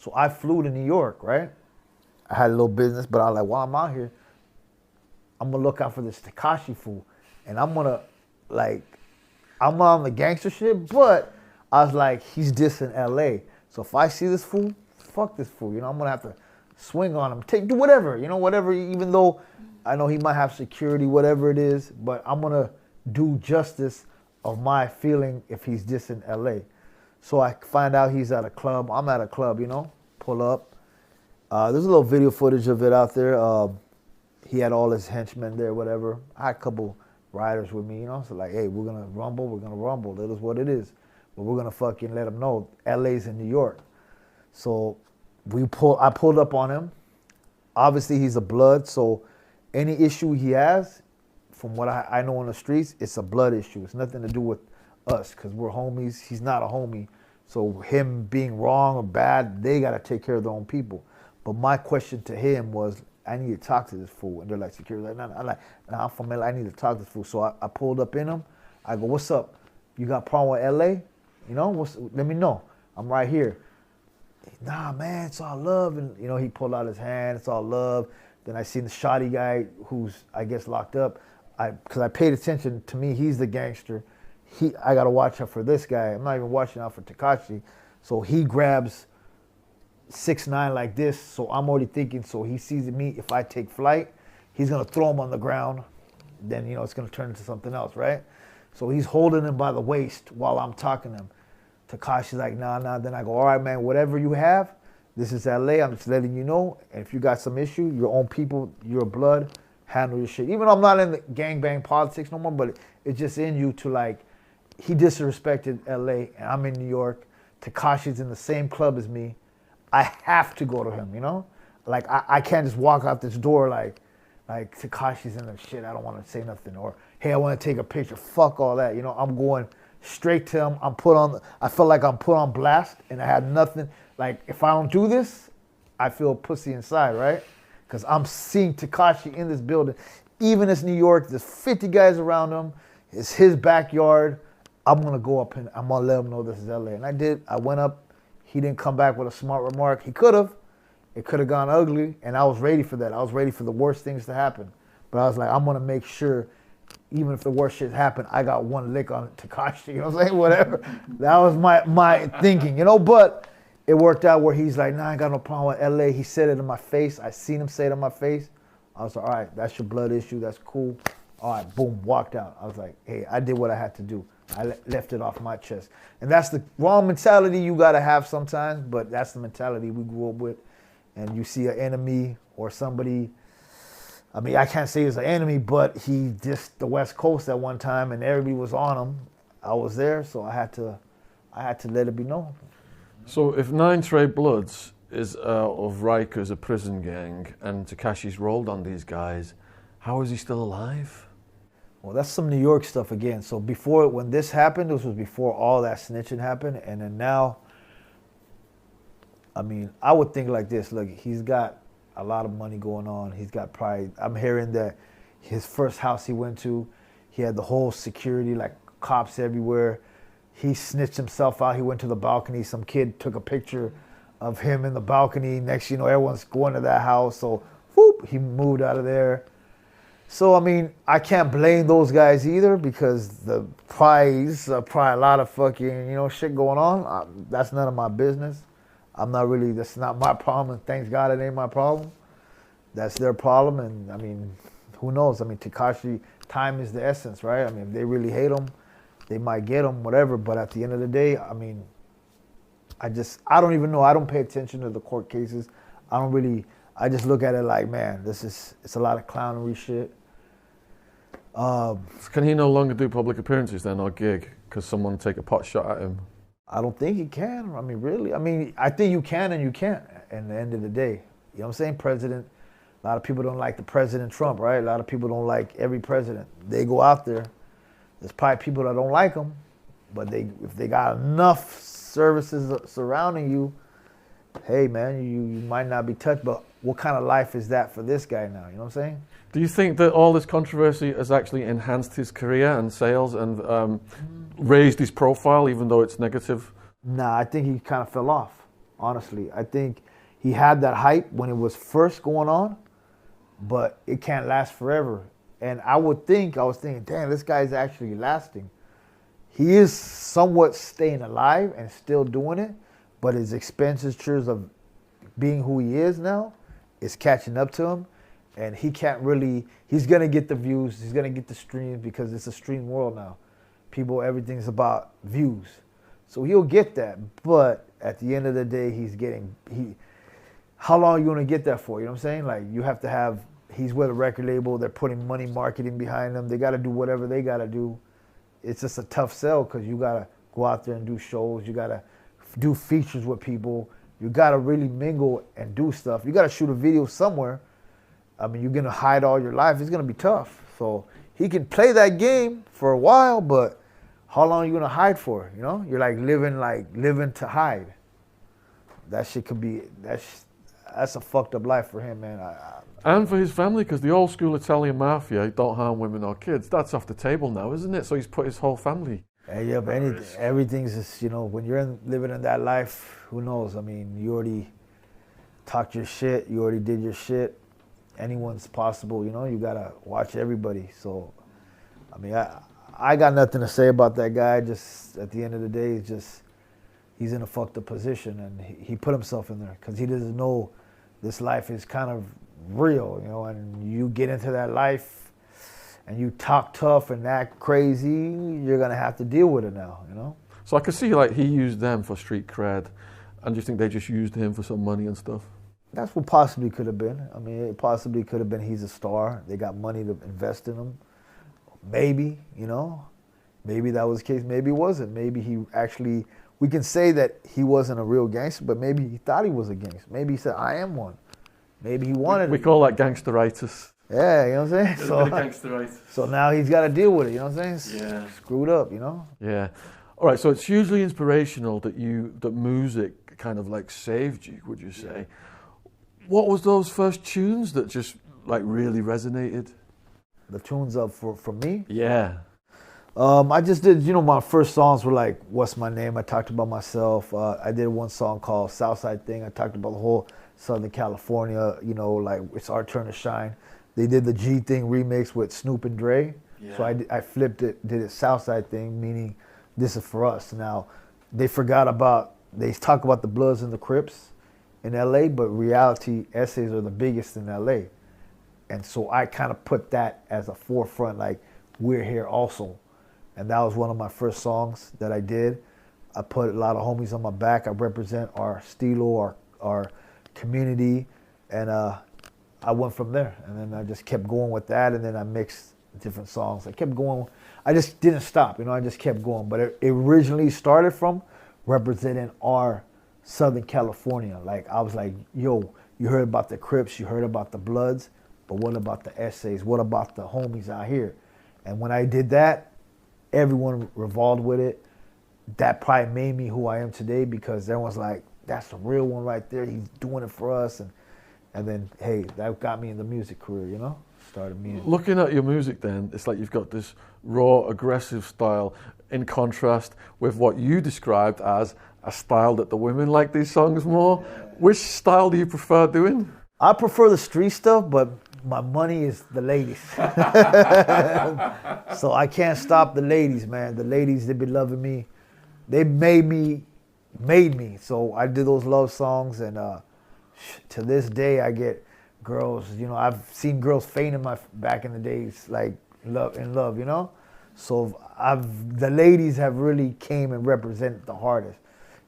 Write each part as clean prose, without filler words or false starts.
So I flew to New York, right? I had a little business, but I was like, while I'm out here, I'm gonna look out for this 6ix9ine fool. And I'm gonna, like, I'm on the gangster shit, but I was like, he's dissing LA. So if I see this fool, fuck this fool. You know, I'm gonna have to swing on him, do whatever, you know, whatever, even though I know he might have security, whatever it is, but I'm gonna do justice of my feeling if he's dissing LA. So I find out he's at a club. I'm at a club, you know, pull up. There's a little video footage of it out there. He had all his henchmen there, whatever. I had a couple riders with me, you know, so like, hey, we're gonna rumble. It is what it is. But we're gonna fucking let him know LA's in New York. So I pulled up on him. Obviously he's a blood, so any issue he has, from what I know on the streets, it's a blood issue. It's nothing to do with us, because we're homies. He's not a homie. So him being wrong or bad, they got to take care of their own people. But my question to him was, I need to talk to this fool. And they're like, security. Like, nah, I'm from LA. I need to talk to this fool. So I pulled up in him. I go, what's up? You got a problem with LA? You know, let me know. I'm right here. Nah, man, it's all love. And, you know, he pulled out his hand. It's all love. Then I seen the shoddy guy who's, I guess, locked up. Because I paid attention. To me, he's the gangster. I got to watch out for this guy. I'm not even watching out for 6ix9ine. So he grabs 6ix9ine like this. So I'm already thinking, so he sees me. If I take flight, he's going to throw him on the ground. Then, you know, it's going to turn into something else, right? So he's holding him by the waist while I'm talking to him. 6ix9ine's like, nah. Then I go, all right, man, whatever you have, this is LA. I'm just letting you know. And if you got some issue, your own people, your blood, handle your shit. Even though I'm not in the gangbang politics no more, but it's just in you to, like, he disrespected LA and I'm in New York. 6ix9ine's in the same club as me. I have to go to him, you know? Like, I can't just walk out this door like 6ix9ine's in the shit. I don't want to say nothing. Or, hey, I want to take a picture. Fuck all that. You know, I'm going straight to him. I feel like I'm put on blast and I had nothing. Like, if I don't do this, I feel pussy inside, right? Because I'm seeing 6ix9ine in this building. Even as New York, there's 50 guys around him. It's his backyard. I'm going to go up and I'm going to let him know this is LA. And I did. I went up. He didn't come back with a smart remark. He could have. It could have gone ugly. And I was ready for that. I was ready for the worst things to happen. But I was like, I'm going to make sure, even if the worst shit happened, I got one lick on 6ix9ine. You know what I'm saying? Whatever. That was my thinking, you know. But it worked out where he's like, nah, I ain't got no problem with LA. He said it in my face. I seen him say it in my face. I was like, all right, that's your blood issue. That's cool. All right, boom, walked out. I was like, hey, I did what I had to do. I left it off my chest. And that's the wrong mentality you got to have sometimes, but that's the mentality we grew up with. And you see an enemy or somebody, I mean, I can't say he's an enemy, but he dissed the West Coast at one time and everybody was on him. I was there, so I had to let it be known. So if 9 Trey Bloods is of Rikers, a prison gang, and 6ix's rolled on these guys, how is he still alive? Well, that's some New York stuff again. So before, when this happened, this was before all that snitching happened. And then now, I mean, I would think like this. Look, he's got a lot of money going on. He's got probably, I'm hearing that his first house he went to, he had the whole security, like cops everywhere. He snitched himself out. He went to the balcony. Some kid took a picture of him in the balcony. Next, you know, everyone's going to that house. So, whoop, he moved out of there. So, I mean, I can't blame those guys either because the prize, probably a lot of fucking, you know, shit going on. That's none of my business. That's not my problem. And thanks God it ain't my problem. That's their problem. And, I mean, who knows? I mean, 6ix9ine, time is the essence, right? I mean, if they really hate him, they might get him, whatever. But at the end of the day, I mean, I don't even know. I don't pay attention to the court cases. I just look at it like, man, it's a lot of clownery shit. Can he no longer do public appearances then or gig because someone take a pot shot at him? I don't think he can. I mean, really. I mean, I think you can and you can't at the end of the day. You know what I'm saying? President, a lot of people don't like the President Trump, right? A lot of people don't like every president. They go out there. There's probably people that don't like them, but if they got enough services surrounding you, hey, man, you might not be touched, but what kind of life is that for this guy now? You know what I'm saying? Do you think that all this controversy has actually enhanced his career and sales and raised his profile, even though it's negative? Nah, I think he kind of fell off, honestly. I think he had that hype when it was first going on, but it can't last forever. And I was thinking, damn, this guy's actually lasting. He is somewhat staying alive and still doing it, but his expenditures of being who he is now is catching up to him. And he can't really, he's going to get the views, he's going to get the streams because it's a stream world now. Everything's about views. So he'll get that. But at the end of the day, how long are you going to get that for? You know what I'm saying? Like, you have to have, he's with a record label, they're putting money marketing behind them. They got to do whatever they got to do. It's just a tough sell because you got to go out there and do shows. You got to do features with people. You got to really mingle and do stuff. You got to shoot a video somewhere. I mean, you're going to hide all your life. It's going to be tough. So he can play that game for a while, but how long are you going to hide for? You know, you're living to hide. That shit could be, that's a fucked up life for him, man. And for his family, because the old school Italian mafia, don't harm women or kids, that's off the table now, isn't it? So he's put his whole family. Yeah, but everything's just, you know, when you're living in that life, who knows? I mean, you already talked your shit, you already did your shit. Anyone's possible, you know, you gotta watch everybody. So, I mean, I got nothing to say about that guy. Just at the end of the day, it's just, he's in a fucked up position and he put himself in there because he doesn't know this life is kind of real, you know, and you get into that life and you talk tough and act crazy, you're gonna have to deal with it now, you know? So I could see like he used them for street cred, and do you think they just used him for some money and stuff? That's what possibly could have been. I mean, it possibly could have been he's a star. They got money to invest in him. Maybe, you know, maybe that was the case. Maybe it wasn't. Maybe he actually, we can say that he wasn't a real gangster, but maybe he thought he was a gangster. Maybe he said, I am one. Maybe he wanted We call that gangsteritis. Yeah, you know what I'm saying? So now he's got to deal with it, you know what I'm saying? Yeah. Screwed up, you know? Yeah. All right, so it's hugely inspirational that music kind of like saved you, would you say? Yeah. What was those first tunes that just like really resonated? The tunes up for me? Yeah. I just did, you know, my first songs were like, What's My Name? I talked about myself. I did one song called Southside Thing. I talked about the whole Southern California, you know, like it's our turn to shine. They did the G Thing remix with Snoop and Dre. Yeah. So I flipped it, did it Southside Thing, meaning this is for us. Now, they talk about the Bloods and the Crips in LA, but reality essays are the biggest in LA. And so I kind of put that as a forefront, like we're here also. And that was one of my first songs that I did. I put a lot of homies on my back. I represent our stilo, our community, and I went from there. And then I just kept going with that, and then I mixed different songs. I kept going. I just didn't stop, you know, I just kept going. But it originally started from representing our Southern California. Like, I was like, yo, you heard about the Crips, you heard about the Bloods, but what about the essays? What about the homies out here? And when I did that, everyone revolved with it. That probably made me who I am today, because everyone's like, that's the real one right there. He's doing it for us. And then, hey, that got me in the music career, you know? Started music. Looking at your music then, it's like you've got this raw, aggressive style in contrast with what you described as a style that the women like these songs more. Which style do you prefer doing? I prefer the street stuff, but my money is the ladies. So I can't stop the ladies, man. The ladies, they be loving me. They made me. So I did those love songs, and to this day I get girls, you know, I've seen girls faint back in the days, like love, you know? So the ladies have really came and represented the hardest.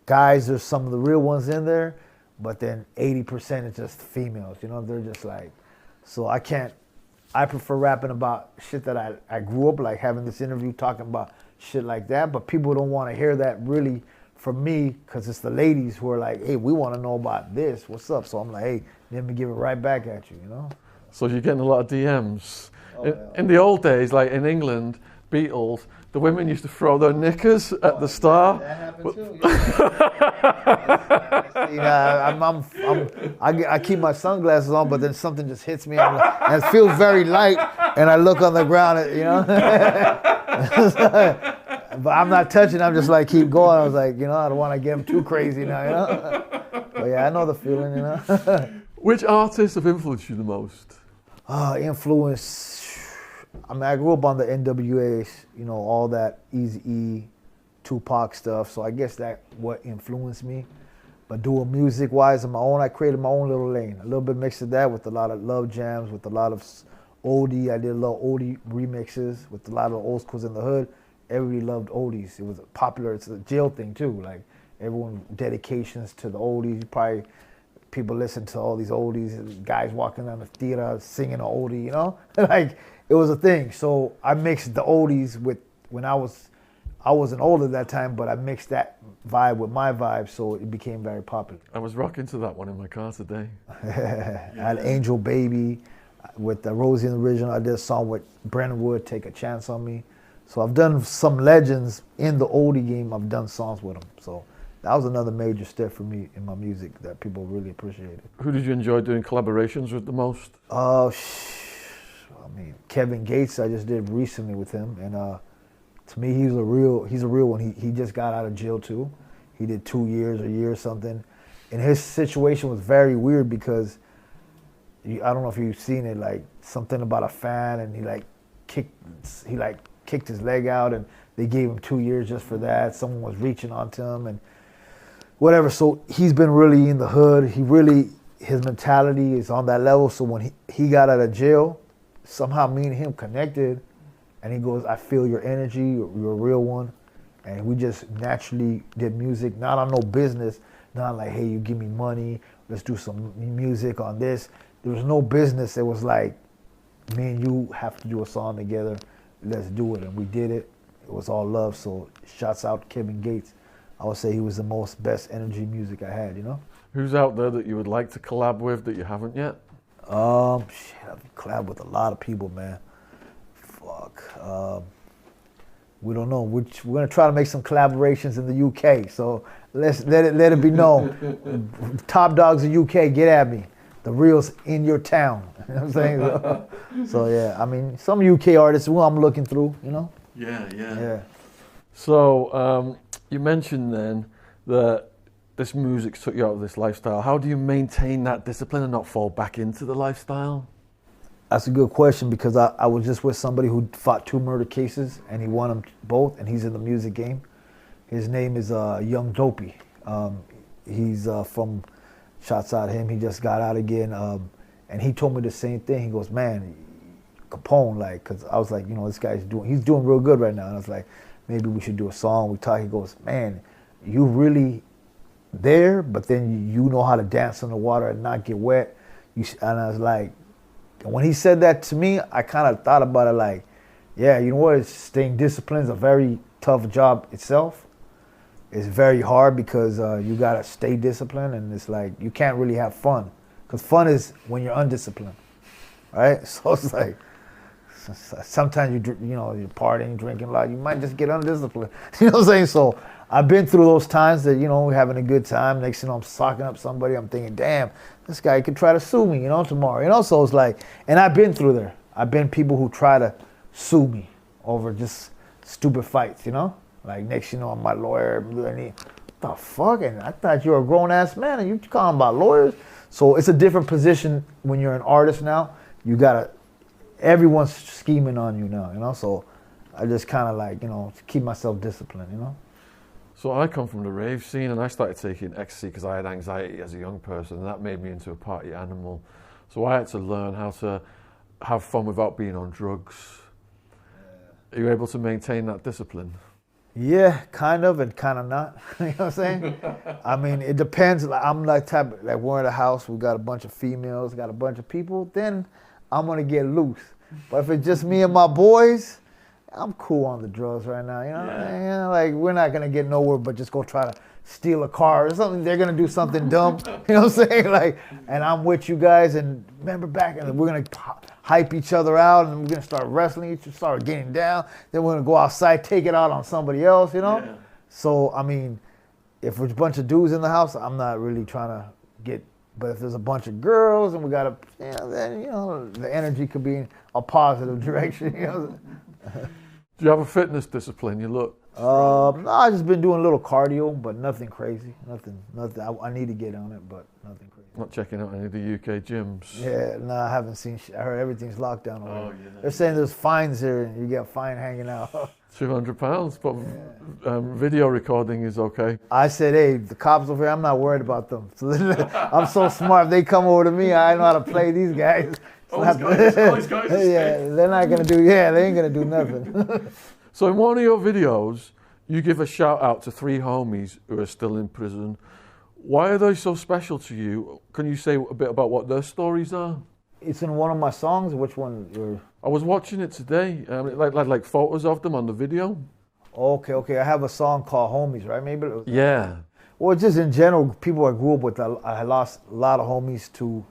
Guys, there's some of the real ones in there, but then 80% is just females, you know? They're just like, so I prefer rapping about shit that I grew up, like having this interview talking about shit like that, but people don't want to hear that really from me, because it's the ladies who are like, hey, we want to know about this, what's up? So I'm like, hey, let me give it right back at you, you know? So you're getting a lot of DMs. In the old days, like in England, Beatles, the women used to throw their knickers at the star. That happened too. Yeah. I keep my sunglasses on, but then something just hits me, and it feels very light, and I look on the ground, you know. But I'm not touching. I'm just like keep going. I was like, you know, I don't want to get them too crazy now, you know. But yeah, I know the feeling, you know. Which artists have influenced you the most? Influence. I mean, I grew up on the NWA, you know, all that Eazy-E, Tupac stuff. So I guess that what influenced me. But doing music-wise on my own, I created my own little lane. A little bit mixed of that with a lot of love jams, with a lot of oldie. I did a little oldie remixes with a lot of old schools in the hood. Everybody loved oldies. It was popular. It's a jail thing too. Like everyone dedications to the oldies. Probably people listen to all these oldies. Guys walking down the theater singing an oldie. You know, like it was a thing. So I mixed the oldies with when I wasn't old at that time, but I mixed that vibe with my vibe, so it became very popular. I was rocking to that one in my car today. I had Angel Baby with Rosie and the Original. I did a song with Brennan Wood, Take a Chance on Me. So I've done some legends in the oldie game. I've done songs with them. So that was another major step for me in my music that people really appreciated. Who did you enjoy doing collaborations with the most? I mean, Kevin Gates, I just did recently with him, and to me, he's a real one. He just got out of jail too. He did 2 years, a year or something. And his situation was very weird because I don't know if you've seen it, like something about a fan, and he kicked his leg out, and they gave him 2 years just for that. Someone was reaching onto him and whatever. So he's been really in the hood. His mentality is on that level. So when he got out of jail, somehow me and him connected. And he goes, I feel your energy, you're a real one. And we just naturally did music, not on no business, not like, hey, you give me money, let's do some music on this. There was no business. It was like, me and you have to do a song together, let's do it. And we did it. It was all love. So shouts out to Kevin Gates. I would say he was the most best energy music I had, you know? Who's out there that you would like to collab with that you haven't yet? I've collabed with a lot of people, man. We don't know. We're gonna try to make some collaborations in the UK. So let it be known. Top dogs in UK, get at me. The real's in your town. You know what I'm saying? So yeah, I mean, some UK artists who I'm looking through. You know. Yeah. So you mentioned then that this music took you out of this lifestyle. How do you maintain that discipline and not fall back into the lifestyle? That's a good question because I was just with somebody who fought 2 murder cases and he won them both, and he's in the music game. His name is Young Dopey. He's from, shouts out him, he just got out again. And he told me the same thing. He goes, man, Capone, like, because I was like, you know, this guy's he's doing real good right now. And I was like, maybe we should do a song. We talk, he goes, man, you really there, but then you know how to dance in the water and not get wet. And I was like, when he said that to me, I kind of thought about it like, yeah, you know what? Staying disciplined is a very tough job itself. It's very hard because you got to stay disciplined, and it's like you can't really have fun because fun is when you're undisciplined, right? So it's like sometimes you're partying, drinking a lot, you might just get undisciplined. You know what I'm saying? So I've been through those times that, you know, we're having a good time. Next thing you know, I'm socking up somebody. I'm thinking, damn, this guy could try to sue me, you know, tomorrow. You know, so it's like, and I've been through there. I've been people who try to sue me over just stupid fights, you know? Like, next you know, I'm my lawyer. What the fuck? And I thought you were a grown-ass man and you calling about lawyers? So it's a different position when you're an artist now. You gotta, everyone's scheming on you now, you know? So I just kind of like, you know, keep myself disciplined, you know? So I come from the rave scene and I started taking ecstasy because I had anxiety as a young person, and that made me into a party animal. So I had to learn how to have fun without being on drugs. Are you able to maintain that discipline? Yeah, kind of and kind of not. You know what I'm saying? I mean, it depends. Like, I'm like type, like we're in a house, we got a bunch of females, got a bunch of people, then I'm gonna get loose. But if it's just me and my boys, I'm cool on the drugs right now, you know? Yeah. You know, like, we're not gonna get nowhere but just go try to steal a car or something. They're gonna do something dumb, you know what I'm saying? Like, and I'm with you guys, and remember back, and we're gonna hype each other out, and we're gonna start wrestling each other, start getting down. Then we're gonna go outside, take it out on somebody else, you know? Yeah. So, I mean, if there's a bunch of dudes in the house, I'm not really trying to get, but if there's a bunch of girls and we gotta, you know, then, you know, the energy could be in a positive direction, you know? Do you have a fitness discipline? You look No, I just been doing a little cardio, but nothing crazy. Nothing. I need to get on it, but nothing crazy. Not checking out any of the UK gyms. Yeah, no, I haven't seen. I heard everything's locked down already. Oh, yeah. They're saying there's fines here, and you get fine hanging out. £200, but video recording is okay. I said, hey, the cops over here, I'm not worried about them. So I'm so smart. If they come over to me, I know how to play these guys. All these guys are yeah, they're not gonna do. Yeah, they ain't gonna do nothing. So in one of your videos, you give a shout out to 3 homies who are still in prison. Why are they so special to you? Can you say a bit about what their stories are? It's in one of my songs. Which one? I was watching it today, like photos of them on the video. Okay. I have a song called Homies, right? Maybe. Yeah. Well, just in general, people I grew up with, I lost a lot of homies to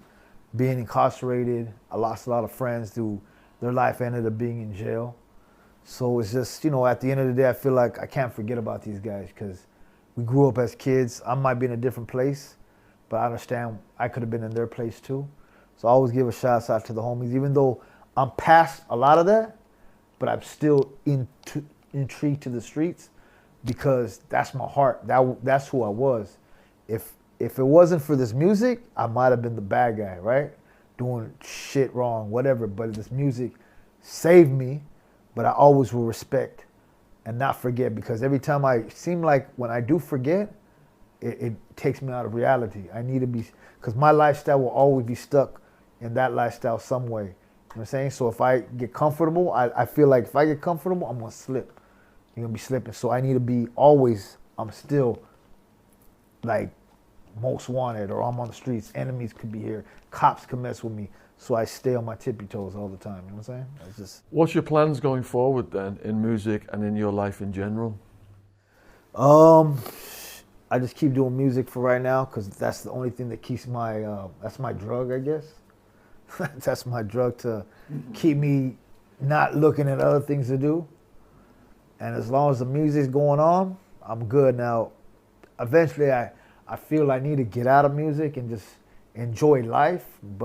being incarcerated. I lost a lot of friends to their life ended up being in jail. So it's just, at the end of the day, I feel like I can't forget about these guys because we grew up as kids. I might be in a different place, but I understand I could have been in their place too. So I always give a shout out to the homies, even though I'm past a lot of that, but I'm still intrigued to the streets because that's my heart. That's who I was. If it wasn't for this music, I might have been the bad guy, right? Doing shit wrong, whatever. But this music saved me. But I always will respect and not forget because every time I seem like when I do forget, it takes me out of reality. I need to be, because my lifestyle will always be stuck in that lifestyle some way. You know what I'm saying? So if I get comfortable, I feel like if I get comfortable, I'm going to slip. You're going to be slipping. So I need to be always, I'm still like most wanted or I'm on the streets. Enemies could be here. Cops could mess with me. So I stay on my tippy toes all the time. You know what I'm saying? It's just. What's your plans going forward then in music and in your life in general? I just keep doing music for right now because that's the only thing that keeps that's my drug, I guess. That's my drug to keep me not looking at other things to do. And as long as the music's going on, I'm good. Now, eventually I feel I need to get out of music and just enjoy life, but